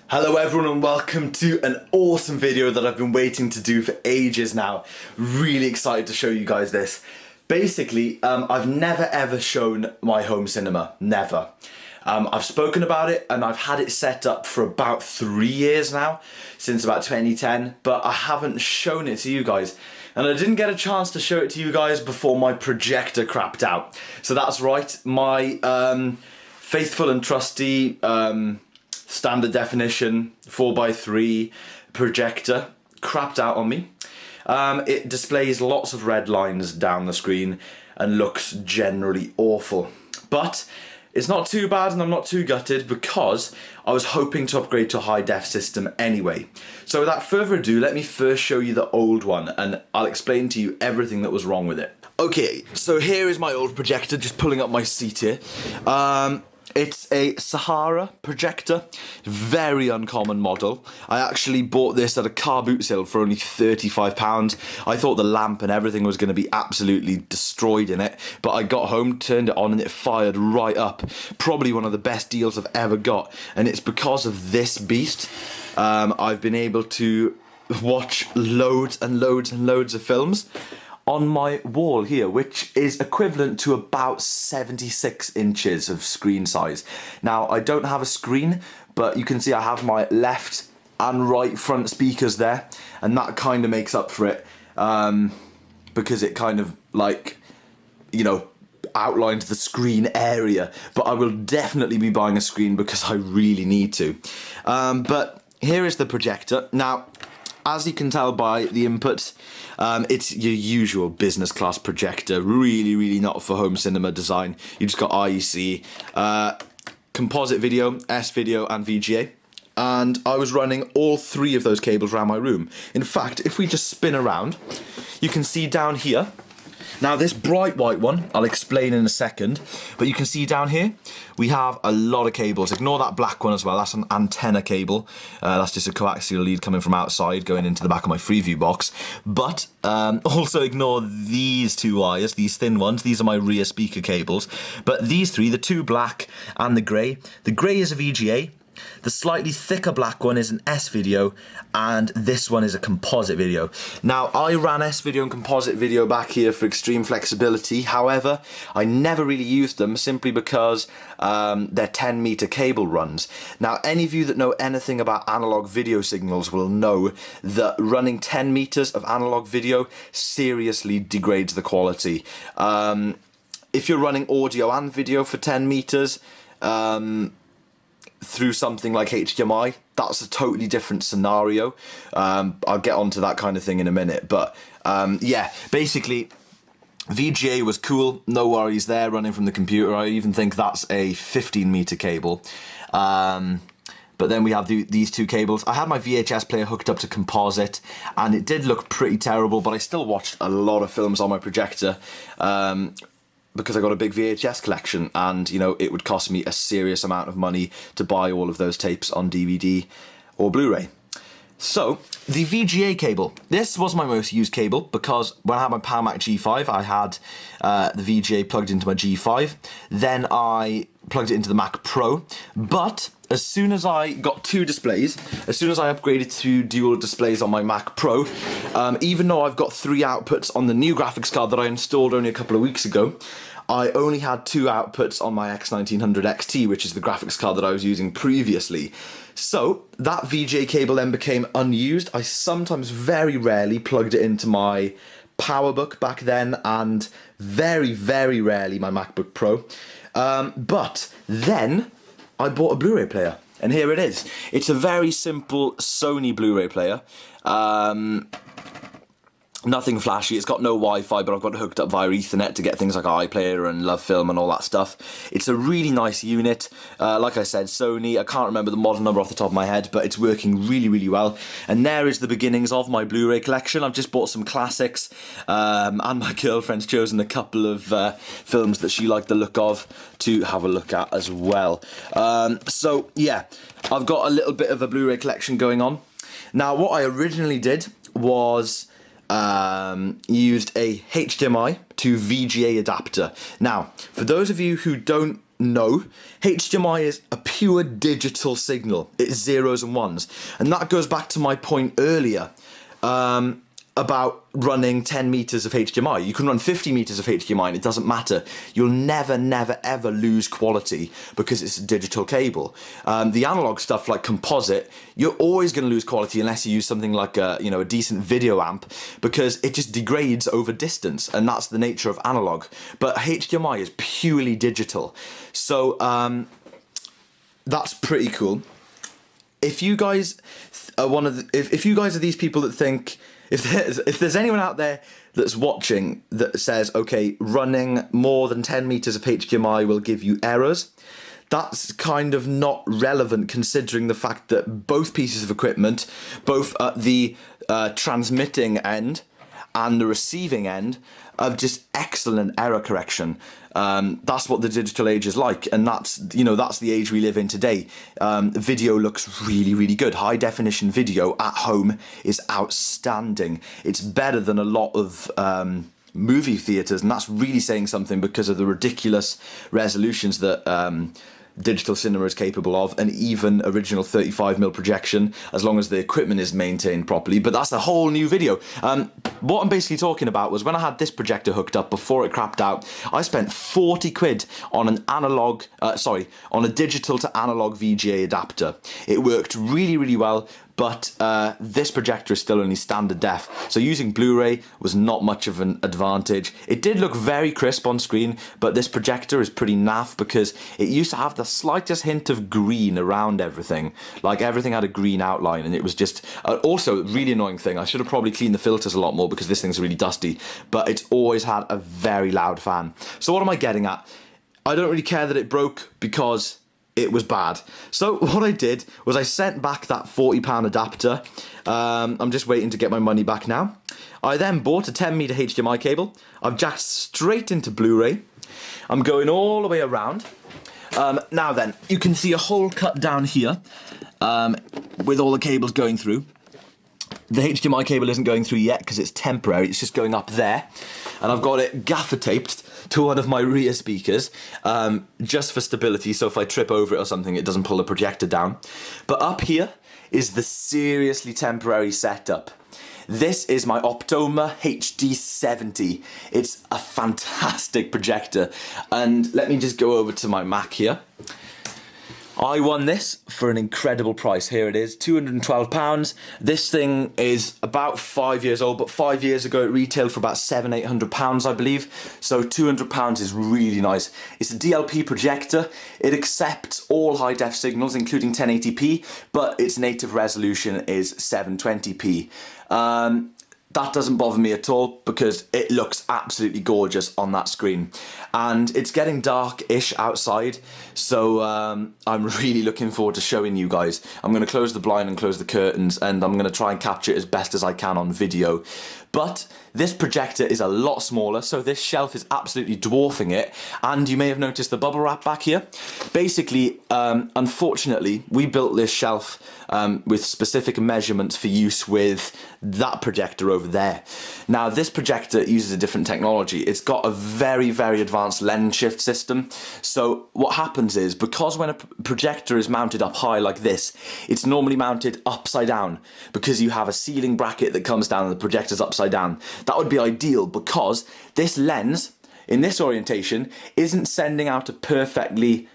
Hello everyone and welcome to an awesome video that I've been waiting to do for ages now. Really excited to show you guys this. Basically, I've never ever shown my home cinema, never. I've spoken about it and I've had it set up for about 3 years now, since about 2010, but I haven't shown it to you guys. And I didn't get a chance to show it to you guys before my projector crapped out. So that's right, my faithful and trusty standard definition 4x3 projector crapped out on me. It displays lots of red lines down the screen and looks generally awful. But it's not too bad and I'm not too gutted because I was hoping to upgrade to a high def system anyway. So without further ado, let me first show you the old one and I'll explain to you everything that was wrong with it. Okay, so here is my old projector, just pulling up my seat here. It's a Sahara projector, very uncommon model. I actually bought this at a car boot sale for only £35. I thought the lamp and everything was going to be absolutely destroyed in it, but I got home, turned it on and it fired right up. Probably one of the best deals I've ever got, and it's because of this beast. I've been able to watch loads and loads and loads of films on my wall here, which is equivalent to about 76 inches of screen size. Now, I don't have a screen, but you can see I have my left and right front speakers there, and that kind of makes up for it, because it kind of, like, you know, outlines the screen area. But I will definitely be buying a screen because I really need to. But here is the projector. Now, as you can tell by the inputs, it's your usual business class projector, really not for home cinema design. You just got IEC, composite video, S-video and VGA. And I was running all three of those cables around my room. In fact, if we just spin around, you can see down here. Now this bright white one, I'll explain in a second, but you can see down here, we have a lot of cables. Ignore that black one as well, that's an antenna cable. That's just a coaxial lead coming from outside, going into the back of my Freeview box. But also ignore these two wires, these thin ones, these are my rear speaker cables. But these three, the two black and the grey is a VGA. The slightly thicker black one is an S-video, and this one is a composite video. Now, I ran S-video and composite video back here for extreme flexibility. However, I never really used them simply because they're 10-meter cable runs. Now, any of you that know anything about analog video signals will know that running 10 meters of analog video seriously degrades the quality. If you're running audio and video for 10 meters, through something like HDMI, that's a totally different scenario. I'll get onto that kind of thing in a minute, but yeah, basically VGA was cool, no worries there, running from the computer. I even think that's a 15-meter cable. But then we have these two cables. I had my VHS player hooked up to composite, and it did look pretty terrible, but I still watched a lot of films on my projector, because I got a big VHS collection, and you know, it would cost me a serious amount of money to buy all of those tapes on DVD or Blu-ray. So, the VGA cable. This was my most used cable because when I had my PowerMac G5, I had the VGA plugged into my G5. Then I plugged it into the Mac Pro. But as soon as I got two displays, as soon as I upgraded to dual displays on my Mac Pro, even though I've got three outputs on the new graphics card that I installed only a couple of weeks ago, I only had two outputs on my X1900 XT, which is the graphics card that I was using previously. So that VGA cable then became unused. I sometimes, very rarely, plugged it into my PowerBook back then, and very rarely my MacBook Pro. But then I bought a Blu-ray player, and here it is. It's a very simple Sony Blu-ray player. Nothing flashy, it's got no Wi-Fi, but I've got it hooked up via Ethernet to get things like iPlayer and LoveFilm and all that stuff. It's a really nice unit. Like I said, Sony, I can't remember the model number off the top of my head, but it's working really well. And there is the beginnings of my Blu-ray collection. I've just bought some classics, and my girlfriend's chosen a couple of films that she liked the look of to have a look at as well. So yeah, I've got a little bit of a Blu-ray collection going on. Now, what I originally did was used a HDMI to VGA adapter. Now, for those of you who don't know, HDMI is a pure digital signal. It's zeros and ones. And that goes back to my point earlier about running 10 meters of HDMI. You can run 50 meters of HDMI and it doesn't matter. You'll never, never, ever lose quality because it's a digital cable. The analog stuff like composite, you're always going to lose quality unless you use something like a decent video amp, because it just degrades over distance, and that's the nature of analog. But HDMI is purely digital. So that's pretty cool. If you guys are if you guys are these people that think, if there's anyone out there that's watching that says, okay, running more than 10 meters of HDMI will give you errors, that's kind of not relevant considering the fact that both pieces of equipment, both at the transmitting end and the receiving end, have just excellent error correction. That's what the digital age is like, and that's the age we live in today. Video looks really, really good. High definition video at home is outstanding. It's better than a lot of movie theaters, and that's really saying something because of the ridiculous resolutions that digital cinema is capable of, and even original 35mm projection, as long as the equipment is maintained properly. But that's a whole new video. What I'm basically talking about was when I had this projector hooked up before it crapped out, I spent 40 quid on an on a digital to analog VGA adapter. It worked really, really well, but this projector is still only standard def, so using Blu-ray was not much of an advantage. It did look very crisp on screen, but this projector is pretty naff because it used to have the slightest hint of green around everything. Like, everything had a green outline, and it was just... also, really annoying thing, I should have probably cleaned the filters a lot more because this thing's really dusty, but it's always had a very loud fan. So what am I getting at? I don't really care that it broke because it was bad. So what I did was I sent back that £40 adapter. I'm just waiting to get my money back now. I then bought a 10-meter HDMI cable. I've jacked straight into Blu-ray. I'm going all the way around. Now then, you can see a hole cut down here with all the cables going through. The HDMI cable isn't going through yet because it's temporary, it's just going up there. And I've got it gaffer taped to one of my rear speakers, just for stability, so if I trip over it or something, it doesn't pull the projector down. But up here is the seriously temporary setup. This is my Optoma HD70. It's a fantastic projector. And let me just go over to my Mac here. I won this for an incredible price. Here it is, £212. This thing is about 5 years old, but 5 years ago it retailed for about £700-800, I believe. So £200 is really nice. It's a DLP projector. It accepts all high def signals, including 1080p, but its native resolution is 720p. That doesn't bother me at all because it looks absolutely gorgeous on that screen. And it's getting dark-ish outside, so I'm really looking forward to showing you guys. I'm going to close the blind and close the curtains, and I'm going to try and capture it as best as I can on video. But this projector is a lot smaller, so this shelf is absolutely dwarfing it. And you may have noticed the bubble wrap back here. Basically, unfortunately, we built this shelf with specific measurements for use with that projector over there. Now, this projector uses a different technology. It's got a very, very advanced lens shift system. So what happens is, because when a projector is mounted up high like this, it's normally mounted upside down because you have a ceiling bracket that comes down and the projector's upside down. That would be ideal because this lens, in this orientation, isn't sending out a perfectly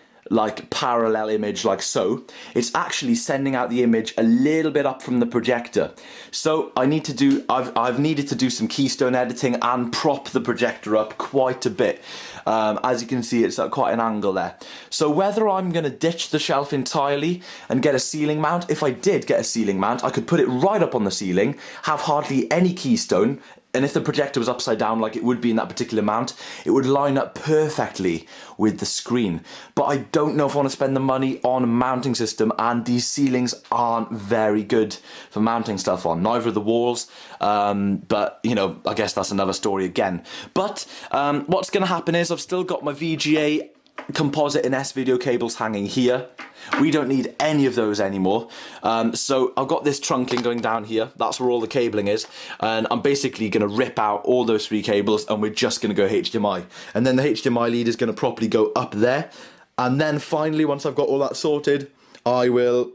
parallel image like so. It's actually sending out the image a little bit up from the projector. So I've needed to do some keystone editing and prop the projector up quite a bit. As you can see, it's at quite an angle there. So whether I'm going to ditch the shelf entirely and get a ceiling mount, if I did get a ceiling mount, I could put it right up on the ceiling, have hardly any keystone, and if the projector was upside down like it would be in that particular mount, it would line up perfectly with the screen. But I don't know if I want to spend the money on a mounting system, and these ceilings aren't very good for mounting stuff on. Neither are the walls, but I guess that's another story again. But what's going to happen is I've still got my VGA composite and S-video cables hanging here. We don't need any of those anymore. So I've got this trunking going down here. That's where all the cabling is. And I'm basically going to rip out all those three cables and we're just going to go HDMI. And then the HDMI lead is going to properly go up there. And then finally, once I've got all that sorted, I will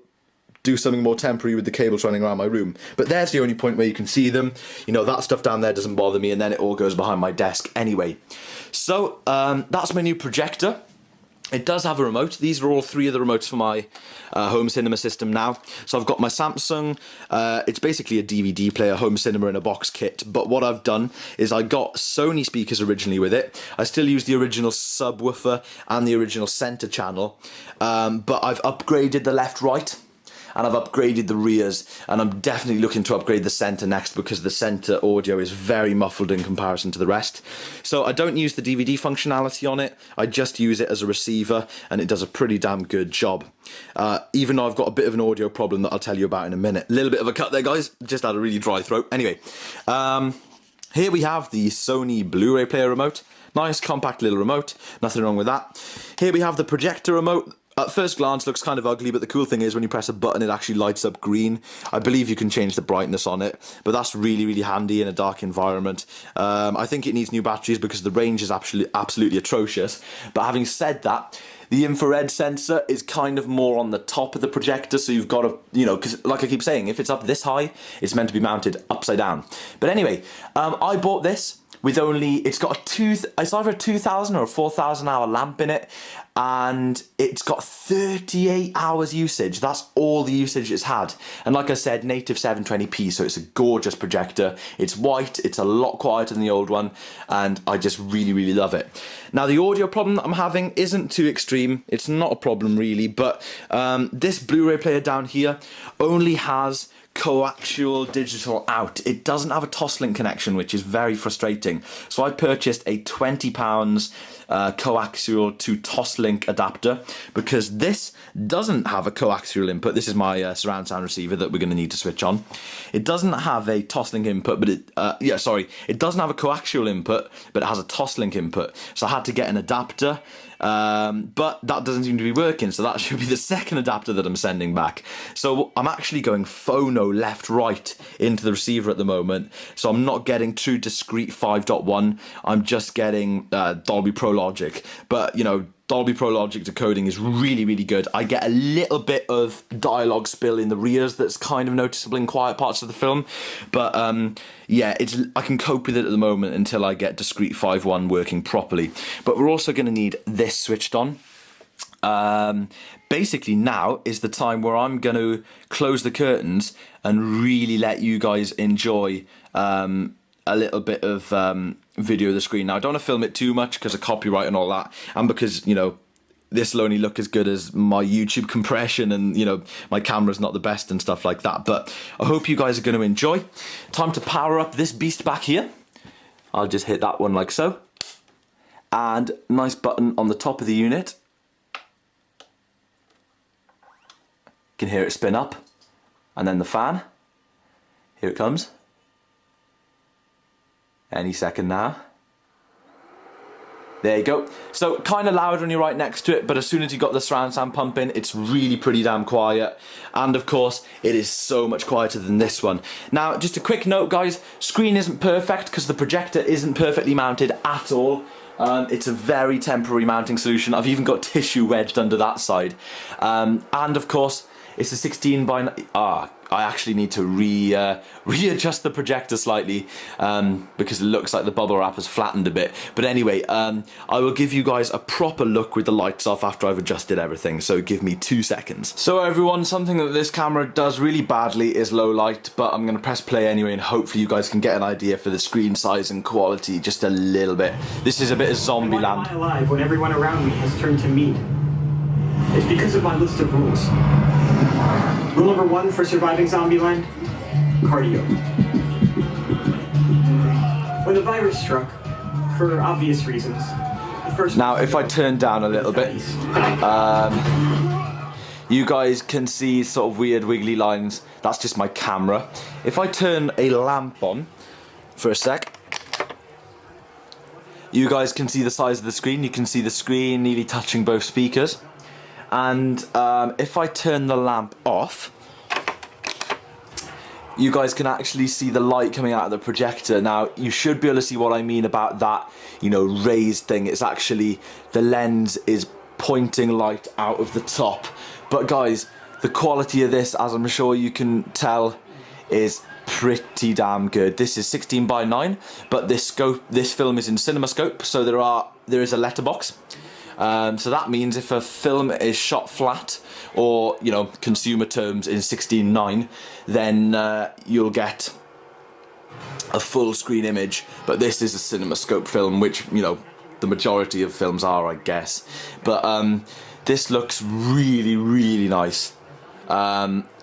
do something more temporary with the cables running around my room. But there's the only point where you can see them. You know, that stuff down there doesn't bother me, and then it all goes behind my desk anyway. So that's my new projector. It does have a remote. These are all three of the remotes for my home cinema system now. So I've got my Samsung. It's basically a DVD player, home cinema in a box kit. But what I've done is I got Sony speakers originally with it. I still use the original subwoofer and the original center channel. But I've upgraded the left-right. And I've upgraded the rears, and I'm definitely looking to upgrade the center next because the center audio is very muffled in comparison to the rest. So I don't use the DVD functionality on it, I just use it as a receiver, and it does a pretty damn good job. Even though I've got a bit of an audio problem that I'll tell you about in a minute. A little bit of a cut there, guys, just had a really dry throat. Anyway, here we have the Sony Blu-Ray Player remote. Nice compact little remote, nothing wrong with that. Here we have the projector remote. At first glance looks kind of ugly, but the cool thing is when you press a button it actually lights up green. I believe you can change the brightness on it, but that's really, really handy in a dark environment. I think it needs new batteries because the range is absolutely atrocious. But having said that, the infrared sensor is kind of more on the top of the projector, so you've got to, you know, because like I keep saying, if it's up this high, it's meant to be mounted upside down. But anyway, I bought this with only, it's either a 2,000 or a 4,000 hour lamp in it, and it's got 38 hours usage. That's all the usage it's had. And like I said, native 720p, so it's a gorgeous projector. It's white, it's a lot quieter than the old one, and I just really, really love it. Now, the audio problem that I'm having isn't too extreme. It's not a problem really, but this Blu-ray player down here only has coaxial digital out. It doesn't have a Toslink connection, which is very frustrating. So I purchased a £20 coaxial to Toslink adapter because this doesn't have a coaxial input. This is my surround sound receiver that we're going to need to switch on. It doesn't have a Toslink input, but it doesn't have a coaxial input, but it has a Toslink input. So I had to get an adapter. But that doesn't seem to be working, so that should be the second adapter that I'm sending back. So I'm actually going phono left-right into the receiver at the moment, so I'm not getting true discrete 5.1, I'm just getting Dolby Pro Logic. But you know, Dolby Pro Logic decoding is really, really good. I get a little bit of dialogue spill in the rears that's kind of noticeable in quiet parts of the film. But yeah, I can cope with it at the moment until I get discrete 5.1 working properly. But we're also going to need this switched on. Basically now is the time where I'm going to close the curtains and really let you guys enjoy a little bit of video of the screen. Now, I don't want to film it too much because of copyright and all that, and because, you know, this will only look as good as my YouTube compression, and, you know, my camera's not the best and stuff like that. But I hope you guys are going to enjoy. Time to power up this beast back here. I'll just hit that one like so. And nice button on the top of the unit. You can hear it spin up. And then the fan. Here it comes. Any second now. There you go. So kind of loud when you're right next to it, but as soon as you got the surround sound pumping, it's really pretty damn quiet. And of course, it is so much quieter than this one. Now, just a quick note, guys, screen isn't perfect because the projector isn't perfectly mounted at all. It's a very temporary mounting solution. I've even got tissue wedged under that side. And of course, it's a 16 by 9. I actually need to readjust the projector slightly because it looks like the bubble wrap has flattened a bit. But anyway, I will give you guys a proper look with the lights off after I've adjusted everything. So give me 2 seconds. So everyone, something that this camera does really badly is low light, but I'm going to press play anyway, and hopefully you guys can get an idea for the screen size and quality just a little bit. This is a bit of Zombieland. Why am I alive when everyone around me has turned to me? It's because of my list of rules. Rule number 1 for surviving Zombieland: cardio. When the virus struck, for obvious reasons, the first... Now, if I turn down a little bit, you guys can see sort of weird wiggly lines. That's just my camera. If I turn a lamp on for a sec, you guys can see the size of the screen. You can see the screen nearly touching both speakers. And if I turn the lamp off, you guys can actually see the light coming out of the projector. Now, you should be able to see what I mean about that, you know, raised thing. It's actually, the lens is pointing light out of the top. But guys, the quality of this, as I'm sure you can tell, is pretty damn good. This is 16:9, but this film is in CinemaScope, so there is a letterbox. So that means if a film is shot flat, or you know, consumer terms in 16:9, then you'll get a full screen image. But this is a CinemaScope film, which, you know, the majority of films are, I guess. But this looks really, really nice.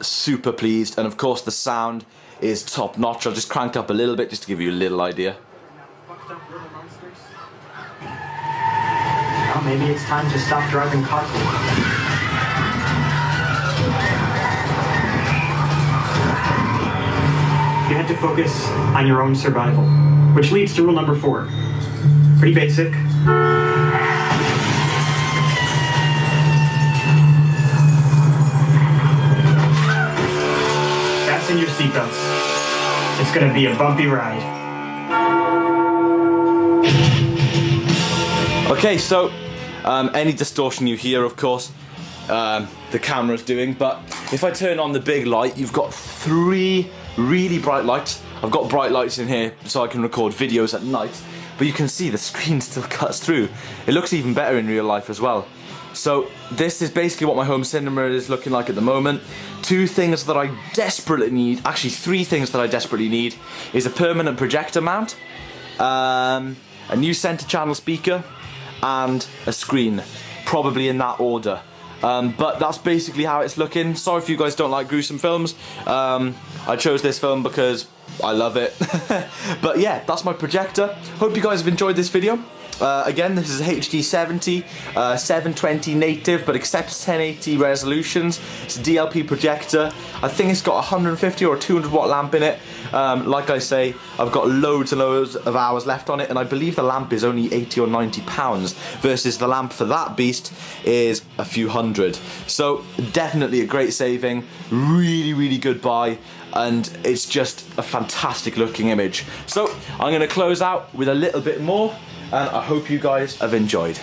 Super pleased, and of course the sound is top notch. I'll just crank up a little bit just to give you a little idea. Well, maybe it's time to stop driving carpool. You had to focus on your own survival, which leads to rule number 4. Pretty basic. Fasten your seatbelts. It's gonna be a bumpy ride. Okay, so any distortion you hear, of course, the camera's doing, but if I turn on the big light, you've got 3 really bright lights. I've got bright lights in here so I can record videos at night, but you can see the screen still cuts through. It looks even better in real life as well. So this is basically what my home cinema is looking like at the moment. 2 things that I desperately need, actually 3 things that I desperately need, is a permanent projector mount, a new center channel speaker, and a screen, probably in that order. But that's basically how it's looking. Sorry if you guys don't like gruesome films. I chose this film because I love it. But yeah, that's my projector. Hope you guys have enjoyed this video. Again, this is HD70, 720 native, but accepts 1080 resolutions. It's a DLP projector. I think it's got a 150 or a 200 watt lamp in it. Like I say, I've got loads and loads of hours left on it, and I believe the lamp is only 80 or 90 pounds, versus the lamp for that beast is a few hundred. So definitely a great saving, really, really good buy, and it's just a fantastic looking image. So I'm going to close out with a little bit more, and I hope you guys have enjoyed.